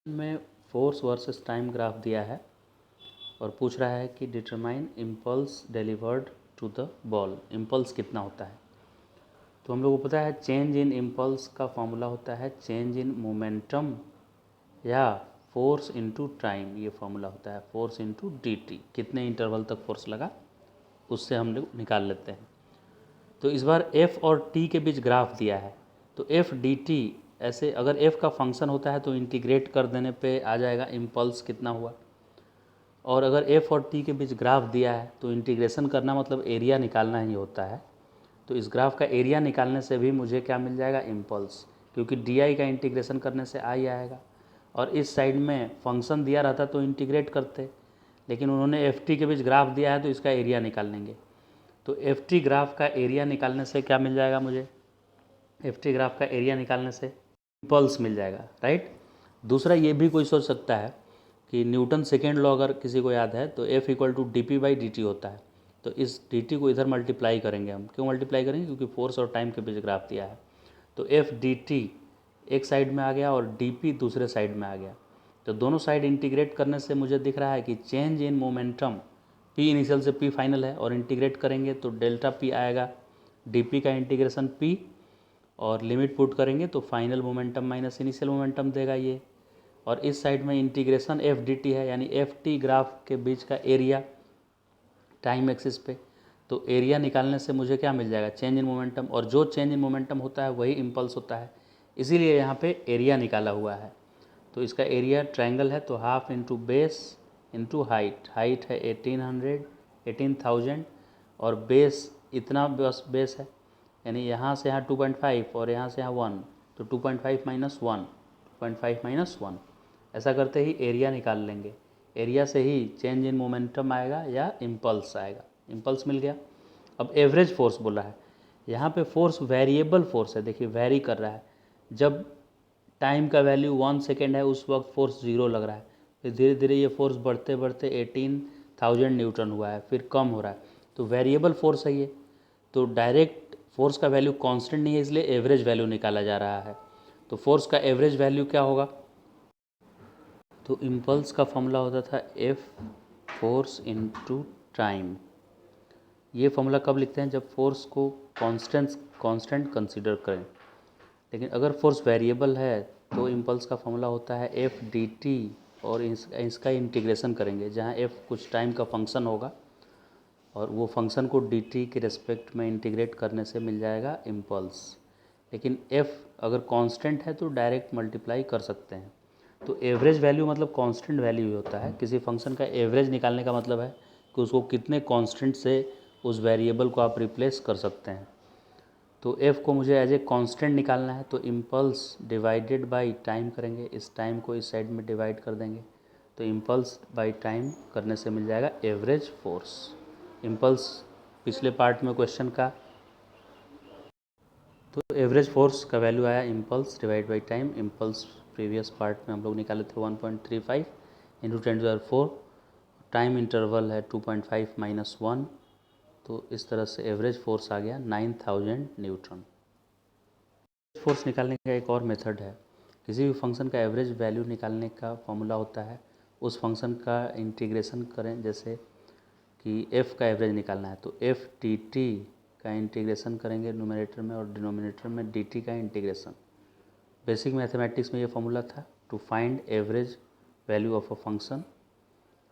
में force versus time graph दिया है और पूछ रहा है कि determine impulse delivered to the ball. Impulse कितना होता है? तो हम लोग को पता है चेंज इन इम्पल्स का फॉर्मूला होता है चेंज इन मोमेंटम या फोर्स इनटू टाइम। ये फॉर्मूला होता है फोर्स इनटू dt। कितने इंटरवल तक फोर्स लगा उससे हम लोग निकाल लेते हैं। तो इस बार f और t के बीच ग्राफ दिया है तो f dt ऐसे अगर f का फंक्शन होता है तो इंटीग्रेट कर देने पे आ जाएगा इम्पल्स कितना हुआ। और अगर f और t के बीच ग्राफ दिया है तो इंटीग्रेशन करना मतलब एरिया निकालना ही होता है। तो इस ग्राफ का एरिया निकालने से भी मुझे क्या मिल जाएगा? इम्पल्स, क्योंकि डी का इंटीग्रेशन करने से आई आएगा। और इस साइड में फंक्शन दिया रहता तो इंटीग्रेट करते, लेकिन उन्होंने एफ टी के बीच ग्राफ दिया है तो इसका एरिया निकाल लेंगे। तो एफ टी ग्राफ का एरिया निकालने से क्या मिल जाएगा मुझे? एफ टी ग्राफ का एरिया निकालने से इम्पल्स मिल जाएगा, राइट। दूसरा ये भी कोई सोच सकता है कि न्यूटन सेकेंड लॉ अगर किसी को याद है तो F equal to D P by D T होता है। तो इस डी टी को इधर मल्टीप्लाई करेंगे हम। क्यों मल्टीप्लाई करेंगे? क्योंकि फोर्स और टाइम के बीच ग्राफ दिया है। तो एफ डी टी एक साइड में आ गया और डी पी दूसरे साइड में आ गया। तो दोनों साइड इंटीग्रेट करने से मुझे दिख रहा है कि change in momentum P initial से पी फाइनल है, और इंटीग्रेट करेंगे तो डेल्टा पी आएगा, डी पी का इंटीग्रेशन पी, और लिमिट पुट करेंगे तो final momentum minus initial momentum देगा ये। और इस साइड में इंटीग्रेशन एफ डी टी है, यानी एफ टी ग्राफ के बीच का एरिया टाइम एक्सिस पे। तो एरिया निकालने से मुझे क्या मिल जाएगा? चेंज इन मोमेंटम, और जो चेंज इन मोमेंटम होता है वही इम्पल्स होता है, इसीलिए यहाँ पे एरिया निकाला हुआ है। तो इसका एरिया ट्रायंगल है तो half into base into height. Height है 1800 और बेस इतना बस बेस है, यानी यहाँ से यहाँ 2.5 और यहाँ से यहाँ 1, तो 2.5 माइनस 1, 2.5 माइनस 1 ऐसा करते ही एरिया निकाल लेंगे। एरिया से ही चेंज इन मोमेंटम आएगा या इम्पल्स आएगा। इम्पल्स मिल गया। अब एवरेज फोर्स बोला है। यहाँ पे फोर्स वेरिएबल फोर्स है, देखिए वेरी कर रहा है। जब टाइम का वैल्यू 1 सेकेंड है उस वक्त फोर्स 0 लग रहा है, फिर धीरे धीरे ये फोर्स बढ़ते बढ़ते 18,000 न्यूटन हुआ है, फिर कम हो रहा है। तो वेरिएबल फोर्स है ये। तो डायरेक्ट फोर्स का वैल्यू कांस्टेंट नहीं है, इसलिए एवरेज वैल्यू निकाला जा रहा है। तो फोर्स का एवरेज वैल्यू क्या होगा? तो इम्पल्स का फॉर्मूला होता था एफ फोर्स इनटू टाइम। ये फॉर्मूला कब लिखते हैं? जब फोर्स को कांस्टेंट कंसीडर करें। लेकिन अगर फोर्स वेरिएबल है तो इम्पल्स का फॉर्मूला होता है एफ डी टी, और इसका इंटीग्रेशन करेंगे जहाँ एफ कुछ टाइम का फंक्शन होगा और वो फंक्शन को डी टी के रेस्पेक्ट में इंटीग्रेट करने से मिल जाएगा इम्पल्स। लेकिन एफ अगर कांस्टेंट है तो डायरेक्ट मल्टीप्लाई कर सकते हैं। तो एवरेज वैल्यू मतलब कांस्टेंट वैल्यू ही होता है। किसी फंक्शन का एवरेज निकालने का मतलब है कि उसको कितने कांस्टेंट से उस वेरिएबल को आप रिप्लेस कर सकते हैं। तो f को मुझे एज ए कांस्टेंट निकालना है तो इम्पल्स डिवाइडेड बाय टाइम करेंगे। इस टाइम को इस साइड में डिवाइड कर देंगे तो इम्पल्स बाय टाइम करने से मिल जाएगा एवरेज फोर्स। इम्पल्स पिछले पार्ट में क्वेश्चन का, तो एवरेज फोर्स का वैल्यू आया impulse divide by time. Impulse previous part में हम लोग निकाले थे 1.35 इंटू 10⁴। टाइम इंटरवल है 2.5 माइनस 1। तो इस तरह से एवरेज फोर्स आ गया 9000 न्यूटन। फोर्स निकालने का एक और मेथड है। किसी भी फंक्शन का एवरेज वैल्यू निकालने का फॉर्मूला होता है उस फंक्शन का इंटीग्रेशन करें। जैसे कि f का एवरेज निकालना है तो एफ डी टी का इंटीग्रेशन करेंगे न्यूमरेटर में, और डिनोमिनेटर में dt का इंटीग्रेशन। बेसिक मैथमेटिक्स में ये फॉर्मूला था। To find average value of a function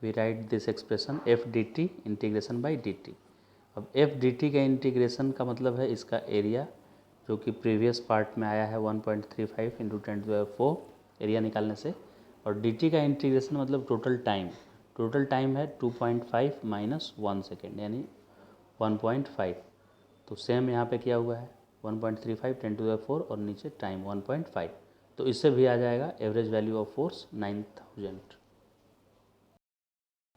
we write this expression F D T integration by D T. अब एफ डी टी का इंटीग्रेशन का मतलब है इसका एरिया, जो कि प्रीवियस पार्ट में आया है 1.35 इंटू 10⁴ एरिया निकालने से। और डी टी का इंटीग्रेशन मतलब टोटल टाइम। टोटल टाइम है 2.5 माइनस 1 सेकेंड, यानी 1.5। तो सेम यहाँ पे किया हुआ है 1.35 10⁴ और नीचे टाइम 1.5। तो इससे भी आ जाएगा एवरेज वैल्यू ऑफ फोर्स 9000।